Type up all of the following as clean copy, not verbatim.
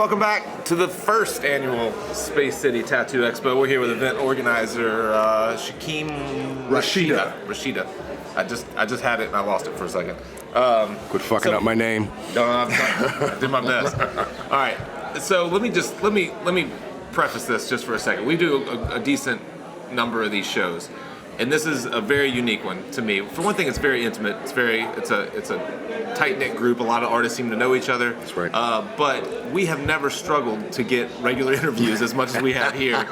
welcome back to the first annual Space City Tattoo Expo. We're here with event organizer Shykeim Rashidah. I just had it and I lost it for a second. Quit fucking up my name. No, I did my best. All right, so let me preface this just for a second. We do a decent number of these shows, and this is a very unique one to me. For one thing, it's very intimate. It's a tight-knit group. A lot of artists seem to know each other. That's right. But we have never struggled to get regular interviews as much as we have here.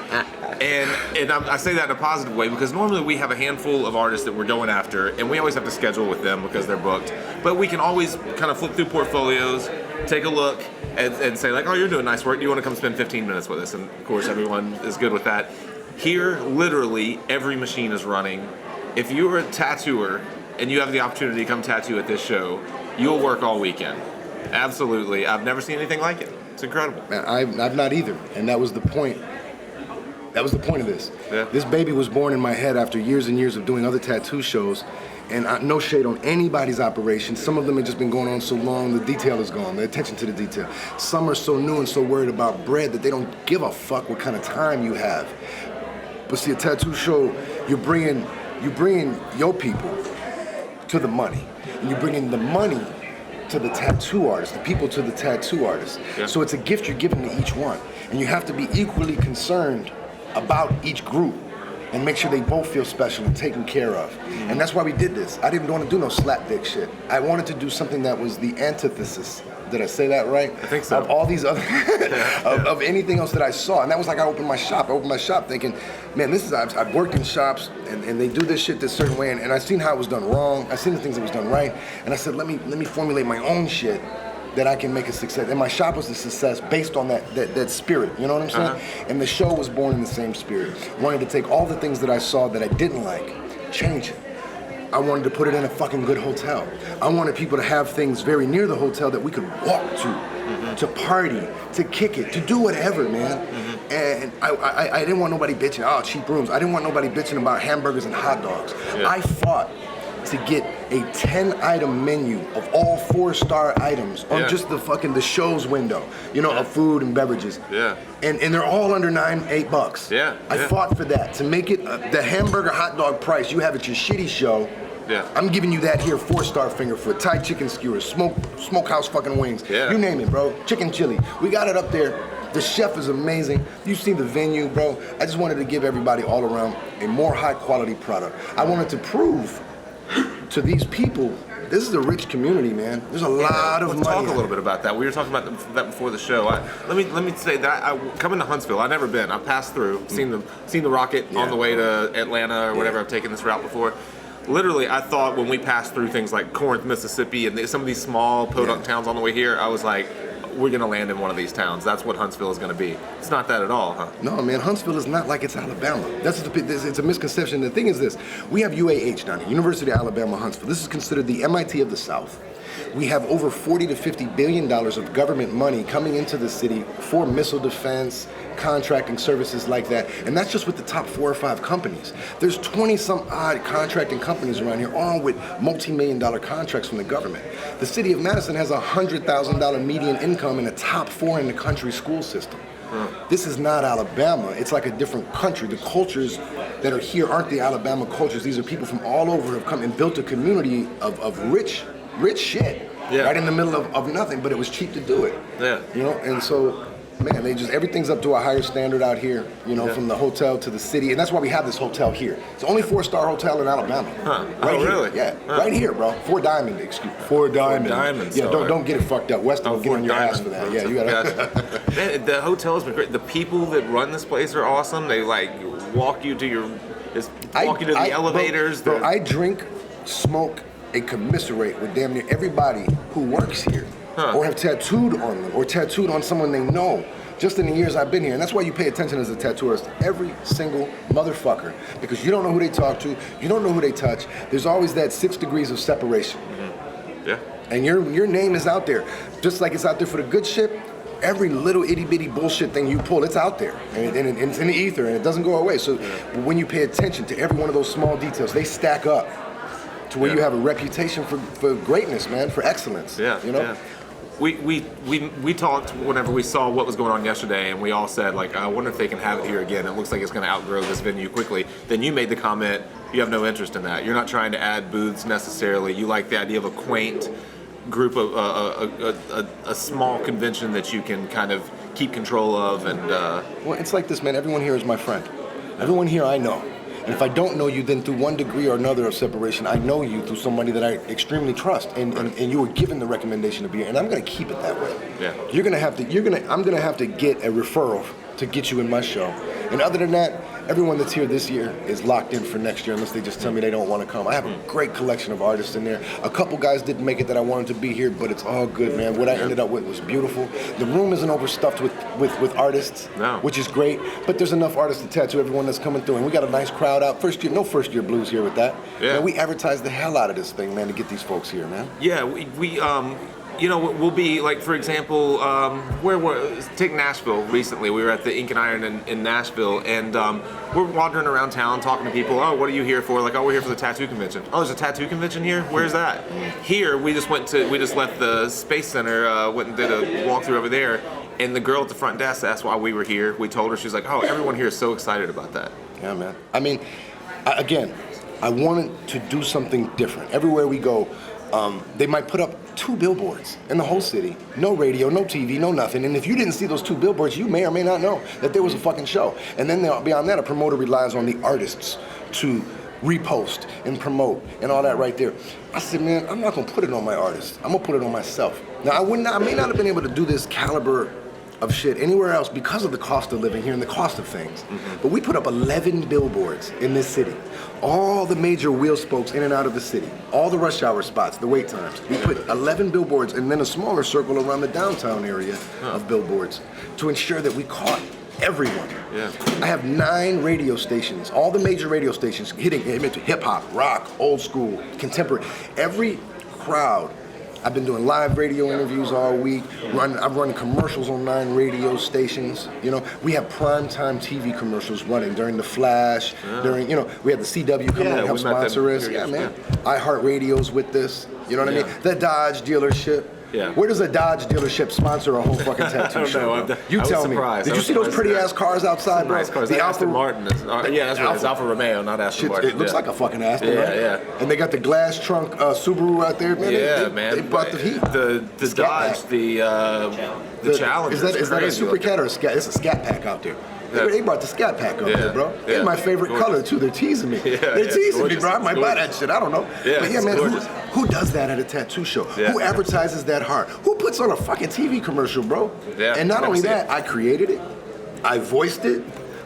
And I say that in a positive way because normally we have a handful of artists that we're going after, and we always have to schedule with them because they're booked. But we can always kind of flip through portfolios, take a look, and say like, oh, you're doing nice work. Do you want to come spend 15 minutes with us? And of course, everyone is good with that. Here, literally, every machine is running. If you are a tattooer and you have the opportunity to come tattoo at this show, you'll work all weekend. Absolutely. I've never seen anything like it. It's incredible. Man, I've not either, and that was the point. That was the point of this. Yeah. This baby was born in my head after years and years of doing other tattoo shows, and no shade on anybody's operation. Some of them have just been going on so long, the detail is gone, the attention to the detail. Some are so new and so worried about bread that they don't give a fuck what kind of time you have. But see, a tattoo show, you're bringing your people to the money, and you're bringing the money to the tattoo artist, the people to the tattoo artist. Yeah. So it's a gift you're giving to each one, and you have to be equally concerned about each group and make sure they both feel special and taken care of. Mm-hmm. And that's why we did this. I didn't want to do no slapdick shit. I wanted to do something that was the antithesis. Did I say that right? I think so. Of all these other, of anything else that I saw. And that was like I opened my shop. I opened my shop thinking, man, I've worked in shops and they do this shit this certain way, and I've seen how it was done wrong. I've seen the things that was done right. And I said, let me formulate my own shit that I can make a success. And my shop was a success based on that spirit, you know what I'm saying? Uh-huh. And the show was born in the same spirit. I wanted to take all the things that I saw that I didn't like, change it. I wanted to put it in a fucking good hotel. I wanted people to have things very near the hotel that we could walk to party, to kick it, to do whatever, man. Mm-hmm. And I didn't want nobody bitching, oh, cheap rooms. I didn't want nobody bitching about hamburgers and hot dogs. Yeah. I fought to get a 10-item menu of all 4-star items on just the show's window, of food and beverages. Yeah. And they're all under $8. Yeah. I fought for that, to make it the hamburger hot dog price you have at your shitty show. Yeah. I'm giving you that here, 4-star finger foot, Thai chicken skewers, smokehouse fucking wings. Yeah. You name it, bro. Chicken chili. We got it up there. The chef is amazing. You've seen the venue, bro. I just wanted to give everybody all around a more high quality product. I wanted to prove to these people, this is a rich community, man. There's a lot of money. Let's talk a little bit about that. We were talking about that before the show. Let me say that I coming to Huntsville. I've never been. I've passed through, seen the rocket on the way to Atlanta or whatever. I've taken this route before. Literally, I thought when we passed through things like Corinth, Mississippi, and some of these small podunk towns on the way here, I was like, we're gonna land in one of these towns. That's what Huntsville is gonna be. It's not that at all, huh? No, man, Huntsville is not like it's Alabama. It's a misconception. The thing is this, we have UAH down here, University of Alabama, Huntsville. This is considered the MIT of the South. We have over $40 to $50 billion of government money coming into the city for missile defense, contracting services like that. And that's just with the top 4 or 5 companies. There's 20-some odd contracting companies around here, all with multi-million-dollar contracts from the government. The city of Madison has a $100,000 median income in the top 4 in the country school system. This is not Alabama. It's like a different country. The cultures that are here aren't the Alabama cultures. These are people from all over who have come and built a community of rich shit, right in the middle of nothing, but it was cheap to do it. Yeah. And so, man, everything's up to a higher standard out here, from the hotel to the city, and that's why we have this hotel here. It's the only 4-star hotel in Alabama. Huh. Right here. Really? Yeah, right here, bro. 4 Diamond, excuse me. 4 Diamond. Yeah, don't get it fucked up. Weston will get on your ass for that. Yeah, you gotta. Gotcha. Man, the hotel's been great. The people that run this place are awesome. They walk you to the elevators. Bro, I drink, smoke, and commiserate with damn near everybody who works here, or have tattooed on them, or tattooed on someone they know, just in the years I've been here. And that's why you pay attention as a tattooist, every single motherfucker, because you don't know who they talk to, you don't know who they touch. There's always that 6 degrees of separation. Mm-hmm. Yeah. And your name is out there, just like it's out there for the good shit. Every little itty-bitty bullshit thing you pull, it's out there, and it's in the ether, and it doesn't go away. So when you pay attention to every one of those small details, they stack up to where you have a reputation for greatness, man, for excellence. Yeah. we talked whenever we saw what was going on yesterday, and we all said, like, I wonder if they can have it here again. It looks like it's going to outgrow this venue quickly. Then you made the comment, you have no interest in that. You're not trying to add booths necessarily. You like the idea of a quaint group of a small convention that you can kind of keep control of. And well, it's like this, man. Everyone here is my friend. Everyone here I know. And if I don't know you, then through one degree or another of separation, I know you through somebody that I extremely trust, and you were given the recommendation to be here, and I'm going to keep it that way. Yeah. I'm going to have to get a referral to get you in my show. And other than that, everyone that's here this year is locked in for next year unless they just tell me they don't want to come. I have a great collection of artists in there. A couple guys didn't make it that I wanted to be here, but it's all good, man. What I ended up with was beautiful. The room isn't overstuffed with artists, which is great, but there's enough artists to tattoo everyone that's coming through. And we got a nice crowd out. No first year blues here with that. Yeah. Man, we advertise the hell out of this thing, man, to get these folks here, man. Yeah, we you know, we'll be like, for example, take Nashville recently. We were at the Ink and Iron in Nashville, and we're wandering around town talking to people. Oh, what are you here for? Like, oh, we're here for the tattoo convention. Oh, there's a tattoo convention here? Where's that? Here, we just left the Space Center, went and did a walkthrough over there, and the girl at the front desk asked why we were here. We told her, she's like, oh, everyone here is so excited about that. Yeah, man. I mean, again, I wanted to do something different. Everywhere we go, they might put up 2 billboards in the whole city. No radio, no TV, no nothing. And if you didn't see those 2 billboards, you may or may not know that there was a fucking show. And then beyond that, a promoter relies on the artists to repost and promote and all that right there. I said, man, I'm not gonna put it on my artists. I'm gonna put it on myself. Now, I may not have been able to do this caliber of shit anywhere else because of the cost of living here and the cost of things. But we put up 11 billboards in this city. All the major wheel spokes in and out of the city. All the rush hour spots, the wait times. We put 11 billboards and then a smaller circle around the downtown area of billboards to ensure that we caught everyone. Yeah. I have 9 radio stations, all the major radio stations hitting hip hop, rock, old school, contemporary. Every crowd. I've been doing live radio interviews all week. I've run commercials on 9 radio stations. You know, we have primetime TV commercials running during the Flash. During, you know, we had the CW come in and help sponsor us. Yeah, man. iHeartRadio's with this. You know what I mean? The Dodge dealership. Yeah. Where does a Dodge dealership sponsor a whole fucking tattoo show? You tell me. Did you see those pretty ass cars outside, bro? Nice cars. The Aston Martin. Yeah, that's right. It's Alfa Romeo, not Aston Martin. It looks like a fucking Aston, right? Yeah. And they got the glass trunk Subaru out there, man. Yeah, man. They brought the heat. The Dodge, the Challenger. Is that a Super Cat or a Scat? It's a Scat Pack out there. They brought the Scat Pack up there, bro. It's my favorite color, too. They're teasing me. They're teasing me, bro. I might buy that shit. I don't know. But yeah, man, who does that at a tattoo show? Who advertises that hard? Who puts on a fucking TV commercial, bro? And not only that, I created it. I voiced it.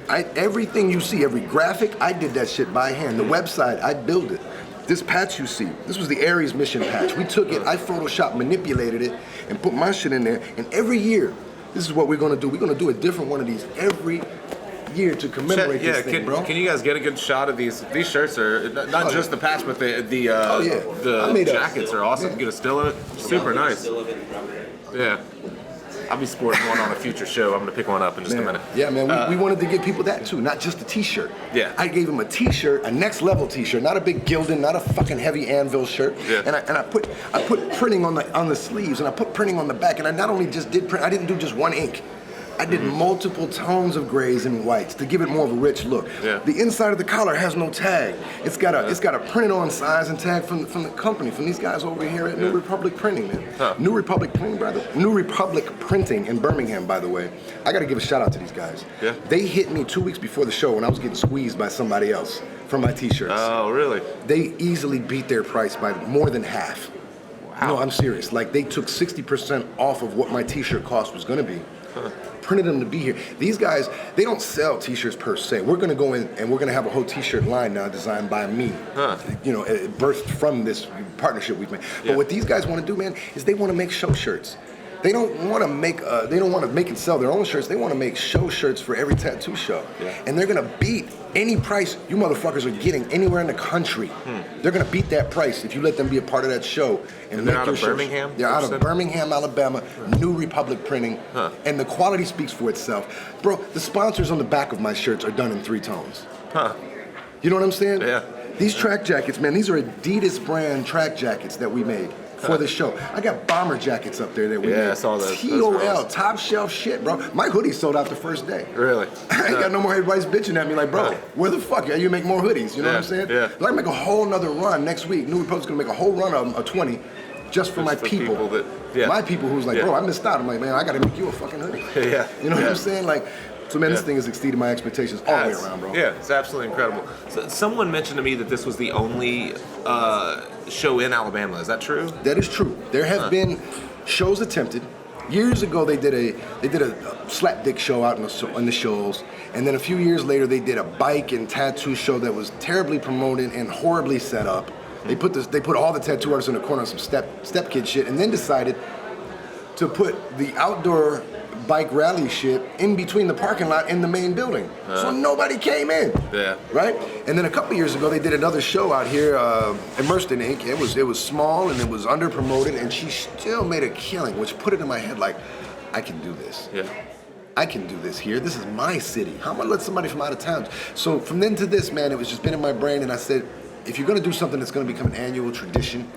Everything you see, every graphic, I did that shit by hand. The website, I built it. This patch you see, this was the Aries mission patch. We took it, I Photoshop manipulated it, and put my shit in there. And every year, this is what we're gonna do. We're gonna do a different one of these every year to commemorate this thing, bro. Can you guys get a good shot of these? These shirts are not just the patch, but the jackets are awesome. Get a still of it. Super nice. Yeah. I'll be sporting one on a future show. I'm gonna pick one up in just a minute. Yeah, man. We wanted to give people that too, not just a T-shirt. Yeah. I gave them a T-shirt, a next level T-shirt, not a big Gildan, not a fucking heavy anvil shirt. Yeah. And I put printing on the sleeves, and I put printing on the back, and I not only just did print. I didn't do just one ink. I did multiple tones of grays and whites to give it more of a rich look. Yeah. The inside of the collar has no tag. It's got a printed on size and tag from the company, from these guys over here at New Republic Printing, man. New Republic Printing, brother. New Republic Printing in Birmingham, by the way. I gotta give a shout out to these guys. Yeah. They hit me 2 weeks before the show when I was getting squeezed by somebody else for my T-shirts. Oh, really? They easily beat their price by more than half. Wow. No, I'm serious. Like, they took 60% off of what my T-shirt cost was gonna be. Printed them to be here. These guys, they don't sell T-shirts per se. We're gonna go in and we're gonna have a whole T-shirt line now designed by me. You know, it birthed from this partnership we've made. But what these guys want to do, man, is they want to make show shirts. They don't want to make and sell their own shirts. They want to make show shirts for every tattoo show. Yeah. And they're gonna beat any price you motherfuckers are getting anywhere in the country. They're gonna beat that price if you let them be a part of that show. And they're out of Birmingham? They're out of Birmingham, Alabama, New Republic Printing, and the quality speaks for itself. Bro, the sponsors on the back of my shirts are done in 3 tones. You know what I'm saying? Yeah. These track jackets, man, these are Adidas brand track jackets that we made. for the show. I got bomber jackets up there that we made. I saw those. TOL, top shelf shit, bro. My hoodie sold out the first day. Really? I ain't got no more. Everybody's bitching at me like, bro, where the fuck? You make more hoodies. You know what I'm saying? Yeah. Like, make a whole nother run next week. New Republic's gonna make a whole run of 20 just for my people. My people who's like, bro, I missed out. I'm like, man, I gotta make you a fucking hoodie. You know what I'm saying? Like, so man, this thing has exceeded my expectations all the way around, bro. Yeah, it's absolutely incredible. So, someone mentioned to me that this was the only show in Alabama. Is that true? That is true. There have been shows attempted. Years ago, they did a slapdick show out in the shoals, and then a few years later, they did a bike and tattoo show that was terribly promoted and horribly set up. They put all the tattoo artists in the corner on some step kid shit, and then decided to put the outdoor bike rally shit in between the parking lot and the main building, so nobody came in. Right. And then a couple years ago, they did another show out here, Immersed in Ink. It was small and it was under promoted, and she still made a killing, which put it in my head like, I can do this. I can do this here. This is my city. How am I gonna let somebody from out of town? So from then to this, man, it was just been in my brain, and I said, if you're gonna do something that's gonna become an annual tradition,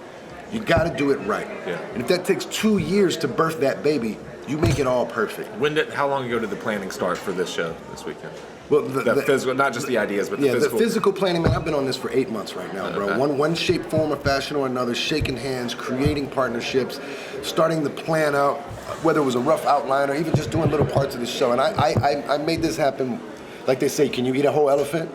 you gotta do it right. And if that takes 2 years to birth that baby, you make it all perfect. How long ago did the planning start for this show this weekend? Well, the physical, not just the ideas, but the physical. The physical planning, man. I've been on this for 8 months right now, bro. One shape, form, or fashion or another, shaking hands, creating partnerships, starting the plan out, whether it was a rough outline or even just doing little parts of the show. And I made this happen. Like they say, can you eat a whole elephant?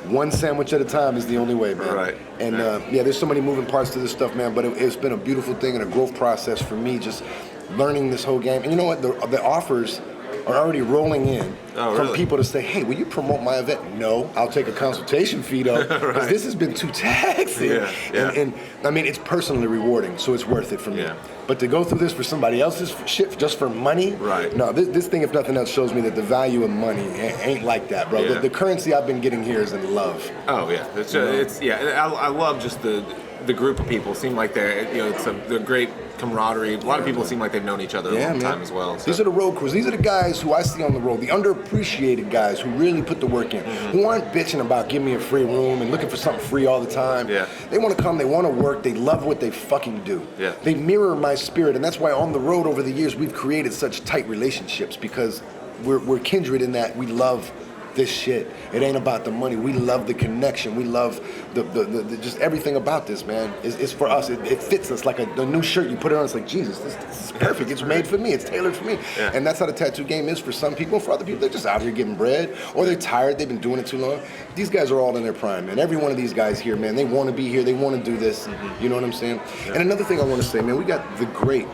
One sandwich at a time is the only way, man. And there's so many moving parts to this stuff, man. But it's been a beautiful thing and a growth process for me, just learning this whole game. And you know what? The offers are already rolling in from people to say, hey, will you promote my event? No, I'll take a consultation fee though, because this has been too taxing. And I mean, it's personally rewarding, so it's worth it for me. But to go through this for somebody else's shit just for money, no, this thing, if nothing else, shows me that the value of money ain't like that, bro. The currency I've been getting here is in love. I love just the group of people. Seem like they're great camaraderie. A lot of people seem like they've known each other a long time as well. So. These are the road crews. These are the guys who I see on the road, the underappreciated guys who really put the work in, who aren't bitching about give me a free room and looking for something free all the time. They want to come, they want to work, they love what they fucking do. They mirror my spirit, and that's why on the road over the years we've created such tight relationships, because we're kindred in that we love this shit. It ain't about the money. We love the connection. We love the just everything about this, man. It's for us. It fits us like a new shirt. You put it on, it's like, Jesus, this is perfect. It's made for me. It's tailored for me. And that's how the tattoo game is for some people. For other people, they're just out here getting bread, or they're tired. They've been doing it too long. These guys are all in their prime, man. Every one of these guys here, man, they want to be here. They want to do this. You know what I'm saying? And another thing I want to say, man, we got the great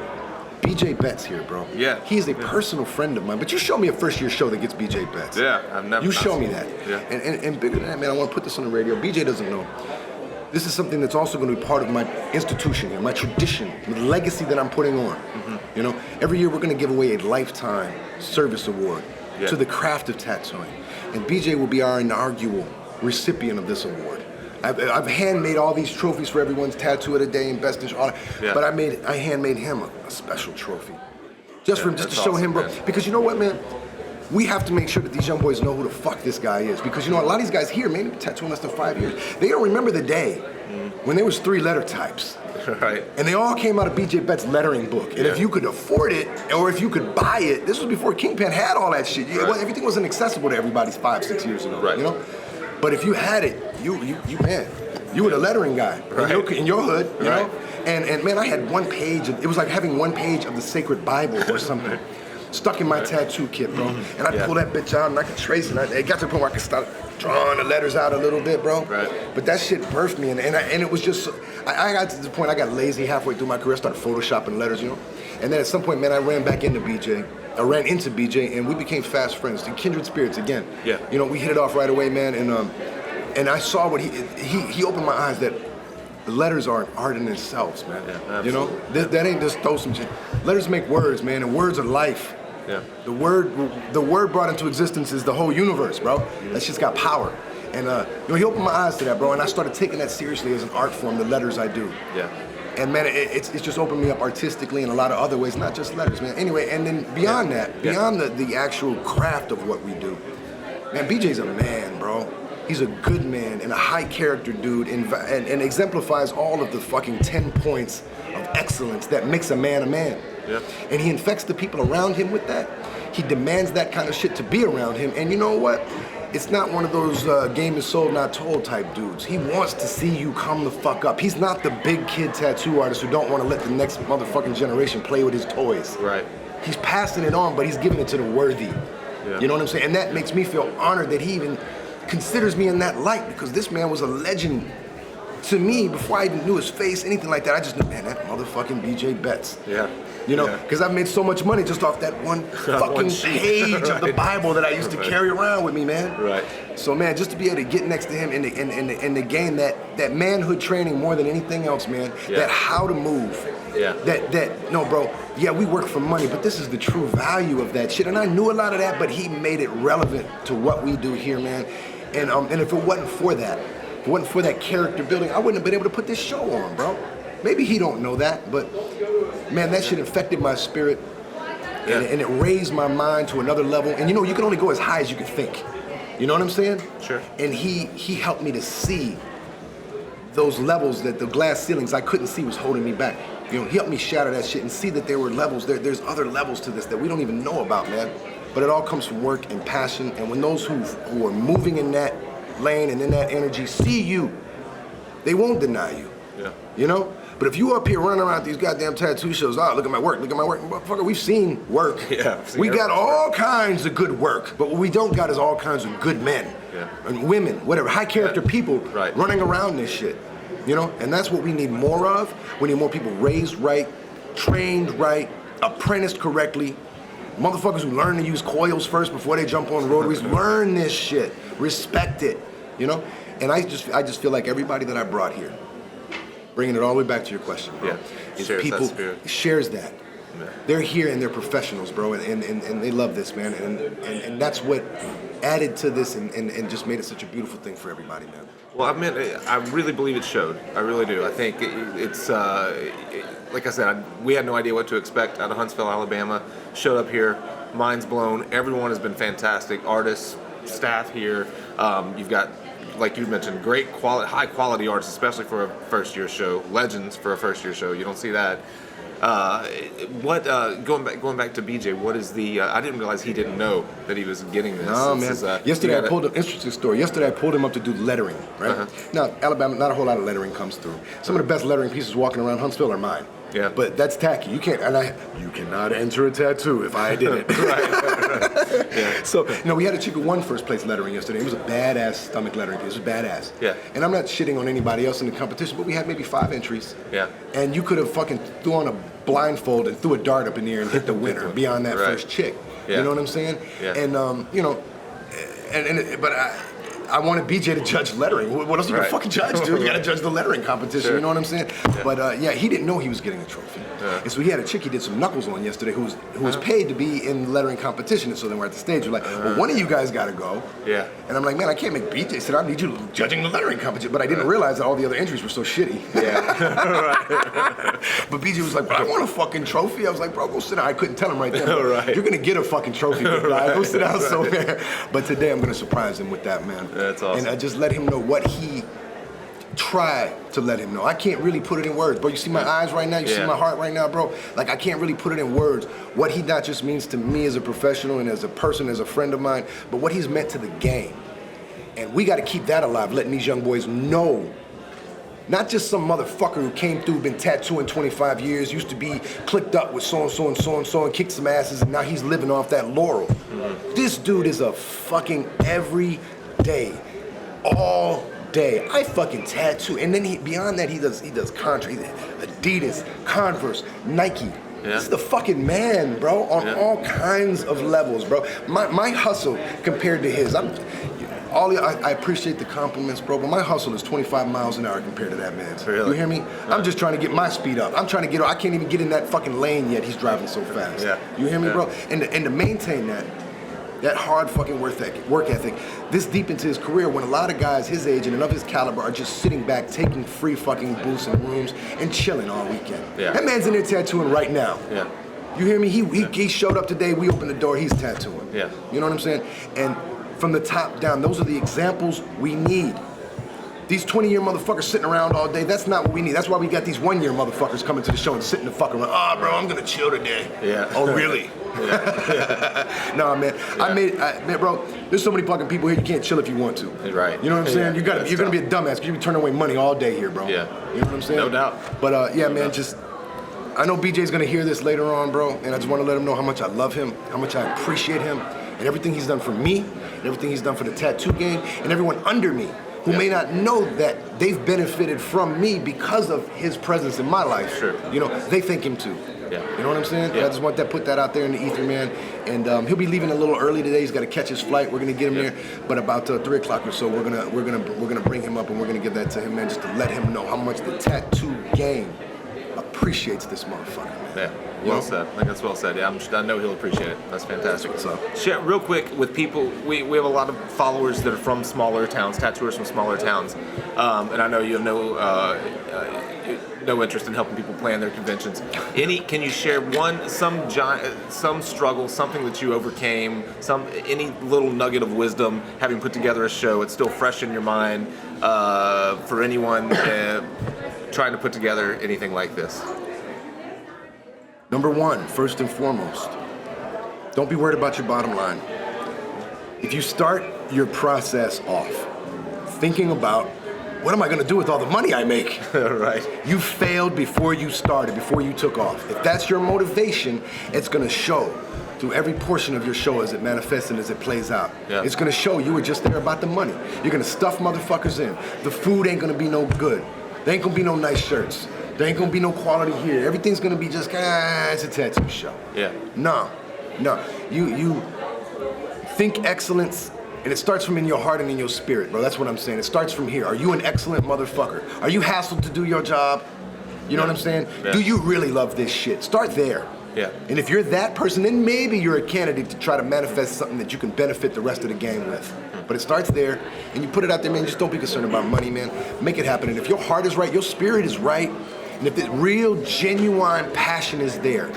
BJ Betts here, bro. He's a personal friend of mine. But you show me a first-year show that gets BJ Betts. I've never. You show me that. And bigger than that, man, I want to put this on the radio. BJ doesn't know. This is something that's also going to be part of my institution here, my tradition, the legacy that I'm putting on. You know, every year we're going to give away a lifetime service award to the craft of tattooing, and BJ will be our inaugural recipient of this award. I've handmade all these trophies for everyone's tattoo of the day and best in show, but I handmade him a special trophy, just to show him, bro. Man. Because you know what, man, we have to make sure that these young boys know who the fuck this guy is. Because you know, a lot of these guys here, man, they've been tattooing less than 5 years. They don't remember the day when there was 3 letter types. And they all came out of BJ Betts' lettering book. And if you could afford it, or if you could buy it, this was before Kingpin had all that shit. Everything wasn't accessible to everybody's 5-6 years ago. You know. But if you had it, you were the lettering guy in your hood, you know? And man, I had one page, it was like having one page of the sacred Bible or something stuck in my tattoo kit, bro. And I'd pull that bitch out and I could trace it. It got to the point where I could start drawing the letters out a little bit, bro. But that shit birthed me, and it was just, I got to the point I got lazy halfway through my career, started photoshopping letters, you know? And then at some point, man, I ran into BJ, and we became fast friends, kindred spirits again. You know, we hit it off right away, man, and I saw what he opened my eyes that letters are an art in themselves, man. You know, that ain't just throw some shit. Letters make words, man, and words are life. The word brought into existence is the whole universe, bro. That shit's got power. And you know, he opened my eyes to that, bro, and I started taking that seriously as an art form, the letters I do. And man, it's just opened me up artistically in a lot of other ways, not just letters, man. Anyway, and then beyond that, beyond the actual craft of what we do, man, BJ's a man, bro. He's a good man and a high character dude and exemplifies all of the fucking 10 points of excellence that makes a man a man. Yeah. And he infects the people around him with that. He demands that kind of shit to be around him. And you know what? It's not one of those game is sold, not told type dudes. He wants to see you come the fuck up. He's not the big kid tattoo artist who don't want to let the next motherfucking generation play with his toys. Right. He's passing it on, but he's giving it to the worthy. Yeah. You know what I'm saying? And that makes me feel honored that he even considers me in that light, because this man was a legend to me before I even knew his face, anything like that. I just knew, man, that motherfucking BJ Betts. Yeah. You know, because I've made so much money just off that one fucking page of the Bible that I used to carry around with me, man. Right. So, man, just to be able to get next to him and to gain that manhood training more than anything else, man. Yeah. That how to move. Yeah. No, bro. Yeah, we work for money, but this is the true value of that shit. And I knew a lot of that, but he made it relevant to what we do here, man. And if it wasn't for that character building, I wouldn't have been able to put this show on, bro. Maybe he don't know that, but man, that shit infected my spirit, and it raised my mind to another level. And you know, you can only go as high as you can think. You know what I'm saying? Sure. And he helped me to see those levels, that the glass ceilings I couldn't see was holding me back. You know, he helped me shatter that shit and see that there were levels. There's other levels to this that we don't even know about, man. But it all comes from work and passion. And when those who are moving in that lane and in that energy see you, they won't deny you. Yeah. You know? But if you up here running around these goddamn tattoo shows, look at my work, motherfucker, we've seen work. Yeah. We got all kinds of good work, but what we don't got is all kinds of good men and women, whatever, high character people running around this shit. You know? And that's what we need more of. We need more people raised right, trained right, apprenticed correctly. Motherfuckers who learn to use coils first before they jump on rotaries. Learn this shit. Respect it. You know? And I just feel like everybody that I brought here, bringing it all the way back to your question, bro, is people shares that. Yeah. They're here and they're professionals, bro, and they love this, man. And that's what added to this and just made it such a beautiful thing for everybody, man. Well, I really believe it showed. I really do. I think it's like I said, we had no idea what to expect out of Huntsville, Alabama. Showed up here, minds blown. Everyone has been fantastic. Artists, staff here. You've got, like you mentioned, great quality, high quality artists, especially for a first year show. Legends for a first year show. You don't see that. Going back to BJ, what is the? I didn't realize he didn't know that he was getting this. No, man. Yesterday I pulled an interesting story. Yesterday I pulled him up to do lettering, right? Now, Alabama, not a whole lot of lettering comes through. Some of the best lettering pieces walking around Huntsville are mine. Yeah. But that's tacky. You cannot enter a tattoo if I did it. Right. Yeah. So, we had a chick who won first place lettering yesterday. It was a badass stomach lettering piece. It was badass. Yeah. And I'm not shitting on anybody else in the competition, but we had maybe 5 entries. Yeah. And you could have fucking threw on a blindfold and threw a dart up in the air and hit the winner beyond that first chick. Yeah. You know what I'm saying? Yeah. And but I wanted BJ to judge lettering. What else are you gonna fucking judge, dude? You gotta judge the lettering competition, you know what I'm saying? Yeah. But he didn't know he was getting a trophy. Yeah. And so he had a chick he did some knuckles on yesterday who was paid to be in the lettering competition. And so then we're at the stage, we're like, well, one of you guys gotta go. Yeah. And I'm like, man, I can't make BJ sit. I need you judging the lettering competition. But I didn't realize that all the other entries were so shitty. Yeah. But BJ was like, but I want a fucking trophy. I was like, bro, go sit down. I couldn't tell him right there. You're gonna get a fucking trophy, big guy. Go sit down somewhere. But today I'm gonna surprise him with that, man. That's awesome. And I just let him know what he tried to let him know. I can't really put it in words, bro. You see my eyes right now? You see my heart right now, bro? Like, I can't really put it in words. What he not just means to me as a professional and as a person, as a friend of mine, but what he's meant to the game. And we got to keep that alive, letting these young boys know. Not just some motherfucker who came through, been tattooing 25 years, used to be clicked up with so-and-so and so-and-so and kicked some asses, and now he's living off that laurel. Mm-hmm. This dude is a fucking everyday, all day. I fucking tattoo, and then beyond that, he does contract, Adidas, Converse, Nike. Yeah. This is the fucking man, bro, on all kinds of levels, bro. My hustle compared to his, I appreciate the compliments, bro, but my hustle is 25 miles an hour compared to that man's. Really? You hear me? I'm just trying to get my speed up. I'm trying to I can't even get in that fucking lane yet. He's driving so fast. Yeah. You hear me, bro? And to maintain that hard fucking work ethic, this deep into his career, when a lot of guys his age and of his caliber are just sitting back, taking free fucking booths and rooms and chilling all weekend. Yeah. That man's in there tattooing right now. Yeah. You hear me? He showed up today, we opened the door, he's tattooing. Yeah. You know what I'm saying? And from the top down. Those are the examples we need. These 20-year motherfuckers sitting around all day, that's not what we need. That's why we got these 1-year motherfuckers coming to the show and sitting the fuck around. Oh, bro, I'm gonna chill today. Yeah. Oh, really? Yeah. No, man. Yeah. Man, bro, there's so many fucking people here, you can't chill if you want to. Right. You know what I'm saying? Yeah. You're gonna be a dumbass because you be turning away money all day here, bro. Yeah. You know what I'm saying? No doubt. But yeah, man, just, I know BJ's gonna hear this later on, bro, and I just wanna let him know how much I love him, how much I appreciate him, and everything he's done for me, and everything he's done for the tattoo game, and everyone under me who may not know that they've benefited from me because of his presence in my life. Sure. You know, they thank him too. Yeah. You know what I'm saying? Yeah. I just want to put that out there in the ether, man. And he'll be leaving a little early today. He's got to catch his flight. We're gonna get him there, but about 3 o'clock or so, we're gonna bring him up and we're gonna give that to him, man, just to let him know how much the tattoo game appreciates this motherfucker. Yeah, well said. I think that's well said. Yeah, I know he'll appreciate it. That's fantastic. What's up? Share real quick with people. We have a lot of followers that are from smaller towns, tattooers from smaller towns, and I know you have no interest in helping people plan their conventions. Can you share some struggle, something that you overcame, any little nugget of wisdom having put together a show? It's still fresh in your mind for anyone trying to put together anything like this. Number one, first and foremost, don't be worried about your bottom line. If you start your process off thinking about, what am I gonna do with all the money I make? Right. You failed before you started, before you took off. If that's your motivation, it's gonna show through every portion of your show as it manifests and as it plays out. Yeah. It's gonna show you were just there about the money. You're gonna stuff motherfuckers in. The food ain't gonna be no good. There ain't gonna be no nice shirts. There ain't gonna be no quality here. Everything's gonna be just, it's a tattoo show. Yeah. No. You think excellence, and it starts from in your heart and in your spirit, bro. That's what I'm saying. It starts from here. Are you an excellent motherfucker? Are you hassled to do your job? You know what I'm saying? Yeah. Do you really love this shit? Start there. Yeah. And if you're that person, then maybe you're a candidate to try to manifest something that you can benefit the rest of the game with. But it starts there, and you put it out there, man. Just don't be concerned about money, man. Make it happen. And if your heart is right, your spirit is right, and if the real, genuine passion is there,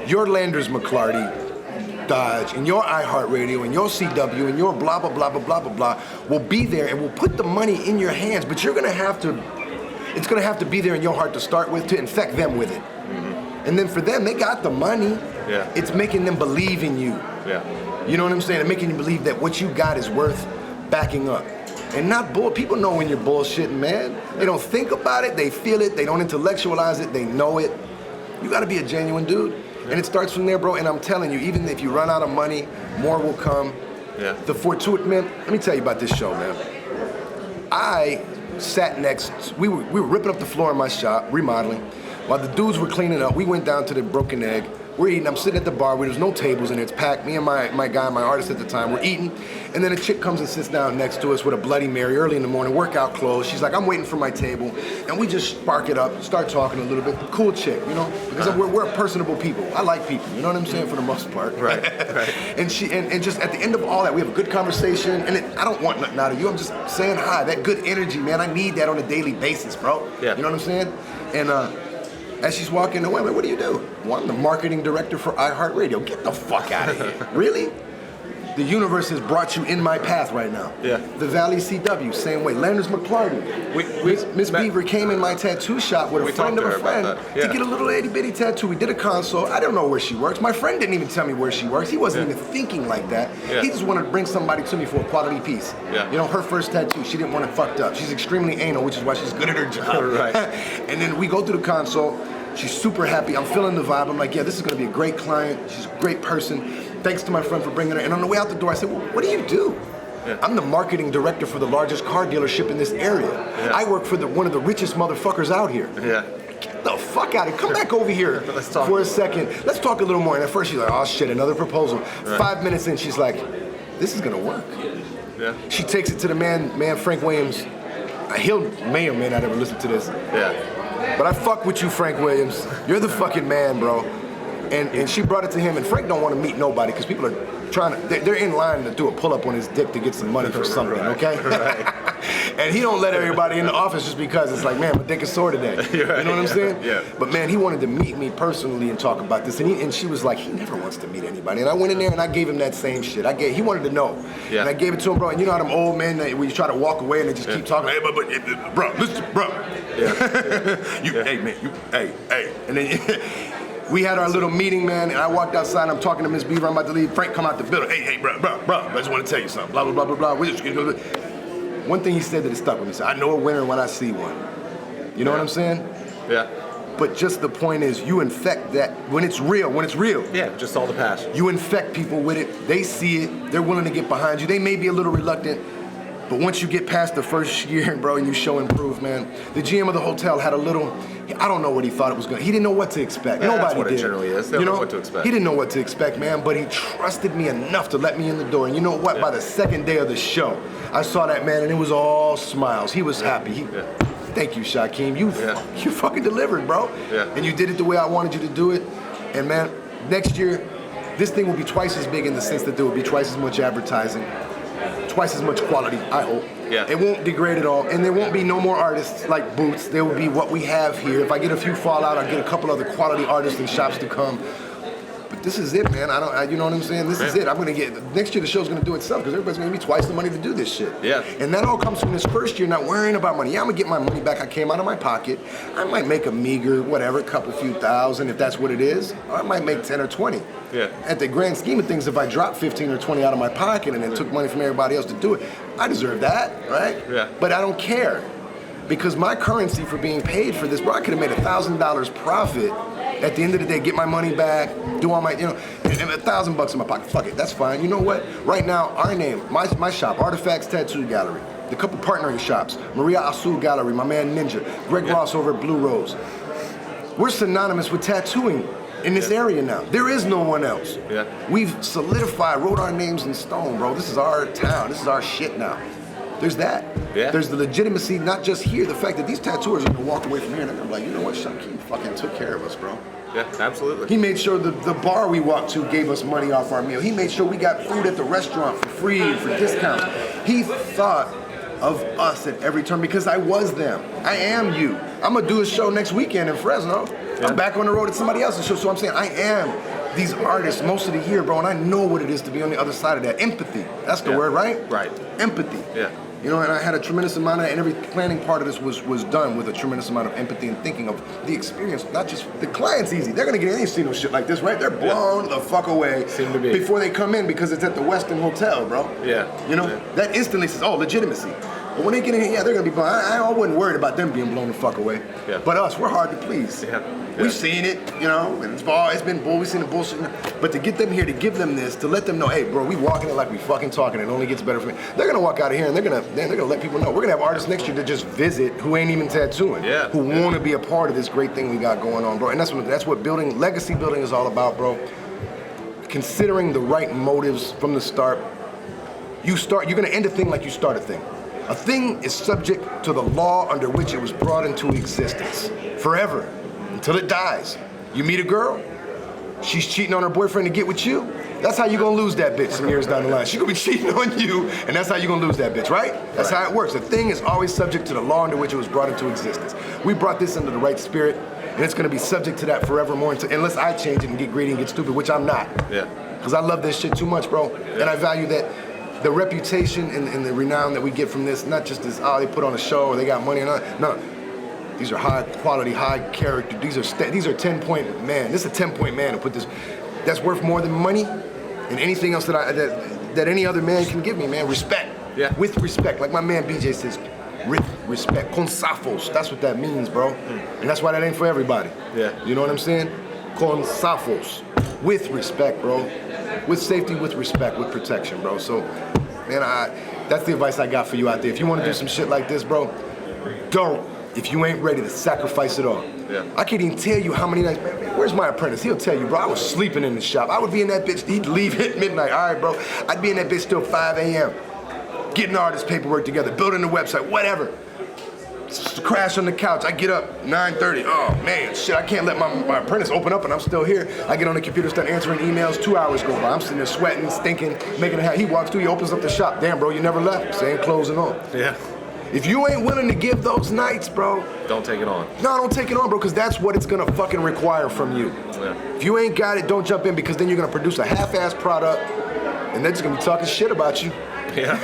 your Landers McClarty, Dodge, and your iHeartRadio, and your CW, and your blah, blah, blah, blah, blah, blah, blah, will be there and will put the money in your hands, but you're gonna have to, it's gonna have to be there in your heart to start with, to infect them with it. Mm-hmm. And then for them, they got the money. Yeah. It's making them believe in you. Yeah. You know what I'm saying? And making you believe that what you got is worth backing up. And not bull. People know when you're bullshitting, man. They don't think about it, they feel it, they don't intellectualize it, they know it. You gotta be a genuine dude. Yeah. And it starts from there, bro. And I'm telling you, even if you run out of money, more will come. Yeah. The fortuitous, man, let me tell you about this show, man. I sat next, we were ripping up the floor in my shop, remodeling. While the dudes were cleaning up, we went down to the Broken Egg. We're eating, I'm sitting at the bar where there's no tables and it's packed. Me and my guy, my artist at the time, we're eating. And then a chick comes and sits down next to us with a Bloody Mary early in the morning, workout clothes. She's like, I'm waiting for my table. And we just spark it up, start talking a little bit. Cool chick, you know? Because we're personable people. I like people, you know what I'm saying, for the most part. Right. And just at the end of all that, we have a good conversation. And I don't want nothing out of you. I'm just saying hi. That good energy, man. I need that on a daily basis, bro. Yeah. You know what I'm saying? And as she's walking away, I'm like, what do you do? Well, I'm the marketing director for iHeartRadio. Get the fuck out of here. Really? The universe has brought you in my path right now. Yeah. The Valley CW, same way. Landers McClarty. Miss Beaver came in my tattoo shop with a friend of a friend to get a little itty bitty tattoo. We did a consult. I don't know where she works. My friend didn't even tell me where she works. He wasn't even thinking like that. Yeah. He just wanted to bring somebody to me for a quality piece. Yeah. You know, her first tattoo, she didn't want it fucked up. She's extremely anal, which is why she's good at her job. Right. And then we go through the consult. She's super happy. I'm feeling the vibe. I'm like, yeah, this is gonna be a great client. She's a great person. Thanks to my friend for bringing her. And on the way out the door, I said, well, what do you do? Yeah. I'm the marketing director for the largest car dealership in this area. Yeah. I work for one of the richest motherfuckers out here. Yeah. Get the fuck out of here. Come back over here for a second. Let's talk a little more. And at first she's like, oh shit, another proposal. Right. 5 minutes in, she's like, this is gonna work. Yeah. She takes it to the man Frank Williams. He may or may not ever listen to this. Yeah. But I fuck with you, Frank Williams. You're the fucking man, bro. And she brought it to him, and Frank don't want to meet nobody because people are they're in line to do a pull-up on his dick to get some money for something, okay? Right. And he don't let everybody in the office just because it's like, man, my dick is sore today. You know what I'm saying? Yeah. But man, he wanted to meet me personally and talk about this. And she was like, he never wants to meet anybody. And I went in there and I gave him that same shit. He wanted to know. Yeah. And I gave it to him, bro. And you know how them old men, where you try to walk away and they just keep talking, hey, but bro, listen, bro. Yeah. Hey, man, hey. And then we had our little meeting, man, and I walked outside, I'm talking to Miss Beaver, I'm about to leave. Frank come out the building, hey, bro, I just want to tell you something, blah, blah, blah, blah, blah. One thing he said that it stuck with me, he said, I know a winner when I see one. You know what I'm saying? Yeah. But just the point is, you infect that, when it's real. Yeah, just all the passion. You infect people with it, they see it, they're willing to get behind you. They may be a little reluctant, but once you get past the first year, bro, and you show and prove, man, the GM of the hotel had a little, I don't know what he thought it was going to, he didn't know what to expect. Yeah, Nobody that's what did. it generally is. They don't know what to expect. He didn't know what to expect, man, but he trusted me enough to let me in the door. And you know what? Yeah. By the second day of the show, I saw that man, and it was all smiles. He was happy. Thank you, Shykeim. You fucking delivered, bro. Yeah. And you did it the way I wanted you to do it. And man, next year, this thing will be twice as big in the sense that there will be twice as much advertising, twice as much quality, I hope. Yeah. It won't degrade at all. And there won't be no more artists like Boots. There will be what we have here. If I get a few fallout, I'll get a couple other quality artists and shops to come. But this is it, man. You know what I'm saying? This is it. I'm gonna get, next year the show's gonna do itself because everybody's gonna give me twice the money to do this shit. Yeah. And that all comes from this first year not worrying about money. Yeah, I'm gonna get my money back. I came out of my pocket. I might make a meager, whatever, few thousand if that's what it is. Or I might make 10 or 20. Yeah. At the grand scheme of things, if I dropped 15 or 20 out of my pocket and then took money from everybody else to do it, I deserve that, right? Yeah. But I don't care. Because my currency for being paid for this, bro, I could have made $1,000 profit at the end of the day, get my money back, do all my, and $1,000 in my pocket. Fuck it, that's fine. You know what? Right now, our name, my shop, Artifacts Tattoo Gallery, the couple partnering shops, Maria Asul Gallery, my man Ninja, Greg Ross over at Blue Rose. We're synonymous with tattooing in this area now. There is no one else. Yeah. We've solidified, wrote our names in stone, bro. This is our town. This is our shit now. There's that. Yeah. There's the legitimacy, not just here, the fact that these tattooers are gonna walk away from here and they're gonna be like, you know what, Shykeim fucking took care of us, bro. Yeah, absolutely. He made sure the bar we walked to gave us money off our meal. He made sure we got food at the restaurant for free, for discounts. He thought of us at every turn because I was them. I am you. I'm gonna do a show next weekend in Fresno. I'm back on the road at somebody else's show, so I'm saying I am these artists most of the year, bro, and I know what it is to be on the other side of that. Empathy. That's the word, right? Right. Empathy. Yeah. You know, and I had a tremendous amount of, and every planning part of this was done with a tremendous amount of empathy and thinking of the experience, not just, the client's easy. They're gonna get any scene of shit like this, right? They're blown the fuck away Seem to be. before they come in because it's at the Westin Hotel, bro. Yeah. You know, that instantly says, oh, legitimacy. But when they get in here, yeah, they're gonna be blown. I wasn't worried about them being blown the fuck away. Yeah. But us, we're hard to please. Yeah. We've seen it, you know, and it's been bull, we've seen the bullshit. But to get them here, to give them this, to let them know, hey, bro, we walking it like we fucking talking, it only gets better for me. They're gonna walk out of here and they're gonna let people know. We're gonna have artists next year that just visit who ain't even tattooing, who wanna be a part of this great thing we got going on, bro. And that's what building, legacy building is all about, bro. Considering the right motives from the start. You're gonna end a thing like you start a thing. A thing is subject to the law under which it was brought into existence, forever, until it dies. You meet a girl, she's cheating on her boyfriend to get with you, that's how you're gonna lose that bitch some years down the line. She's gonna be cheating on you, and that's how you're gonna lose that bitch, right? That's how it works. A thing is always subject to the law under which it was brought into existence. We brought this under the right spirit, and it's gonna be subject to that forevermore unless I change it and get greedy and get stupid, which I'm not. Yeah. Because I love this shit too much, bro, and I value that. The reputation and the renown that we get from this, not just as, oh, they put on a show or they got money or not. No, these are high quality, high character. These are 10-point man. This is a 10-point man to put this. That's worth more than money and anything else that any other man can give me, man. Respect. Yeah. With respect, like my man BJ says. With respect. Con safos. That's what that means, bro. And that's why that ain't for everybody. Yeah. You know what I'm saying? Con safos. With respect, bro. With safety, with respect, with protection, bro. So, man, that's the advice I got for you out there. If you want to do some shit like this, bro, don't. If you ain't ready to sacrifice it all. Yeah. I can't even tell you how many nights, man, where's my apprentice? He'll tell you, bro, I was sleeping in the shop. I would be in that bitch, he'd leave at midnight. All right, bro, I'd be in that bitch till 5 a.m. Getting artist paperwork together, building the website, whatever. Crash on the couch. I get up 9:30. Oh man, shit! I can't let my apprentice open up, and I'm still here. I get on the computer, start answering emails. 2 hours go by. I'm sitting there sweating, stinking, making a hat. He walks through. He opens up the shop. Damn, bro, you never left. Same clothes and all. Yeah. If you ain't willing to give those nights, bro, don't take it on. No, don't take it on, bro, because that's what it's gonna fucking require from you. Yeah. If you ain't got it, don't jump in, because then you're gonna produce a half-ass product, and they're just gonna be talking shit about you. Yeah.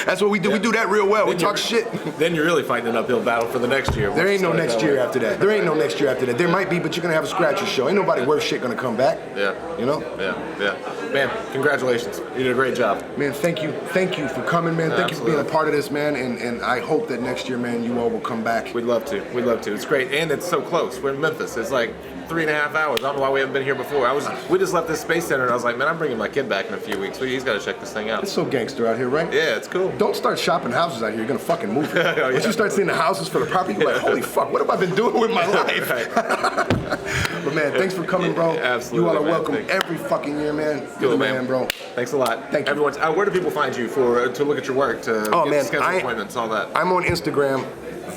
That's what we do. Yeah. We do that real well. We talk shit. Then you're really fighting an uphill battle for the next year. There ain't no next year after that. There ain't no next year after that. There might be, but you're gonna have a scratcher show. Ain't nobody worth shit gonna come back. Yeah. You know? Yeah. Man, congratulations. You did a great job. Man, thank you. Thank you for coming, man. Thank you for being a part of this, man. And I hope that next year, man, you all will come back. We'd love to. We'd love to. It's great. And it's so close. We're in Memphis. It's like 3.5 hours. I don't know why we haven't been here before. We just left this space center, and I was like, man, I'm bringing my kid back in a few weeks. He's got to check this thing out. It's so gangster out here, right? Yeah, it's cool. Don't start shopping houses out here. You're gonna fucking move it. Once you start seeing the houses for the property, you're like, holy fuck, what have I been doing with my life? But man, thanks for coming, bro. Absolutely. You all are welcome every fucking year, man. Cool, You're the man, bro. Thanks a lot. Thank you. Everyone, where do people find you to look at your work, to get schedule appointments, all that? I'm on Instagram,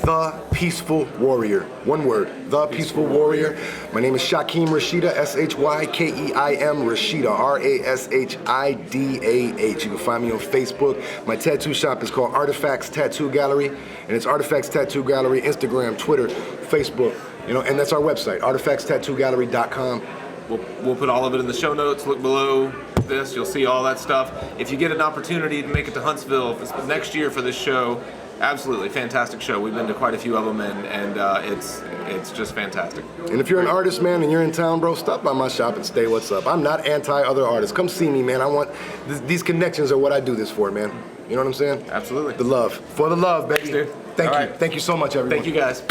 The Peaceful Warrior. One word, The Peaceful Warrior. My name is Shykeim Rashidah, Shykeim Rashidah, Rashidah. You can find me on Facebook. My tattoo shop is called Artifacts Tattoo Gallery, and it's Artifacts Tattoo Gallery, Instagram, Twitter, Facebook, and that's our website, artifactstattoogallery.com. We'll put all of it in the show notes. Look below this, you'll see all that stuff. If you get an opportunity to make it to Huntsville next year for this show, absolutely fantastic show. We've been to quite a few of them, and it's just fantastic. And if you're an artist, man, and you're in town, bro, stop by my shop and stay what's up. I'm not anti other artists. Come see me, man. I want these connections are what I do this for, man. You know what I'm saying? Absolutely. The love. For the love, baby. Thanks, dude. Thank you. Right. Thank you so much, everyone. Thank you, guys.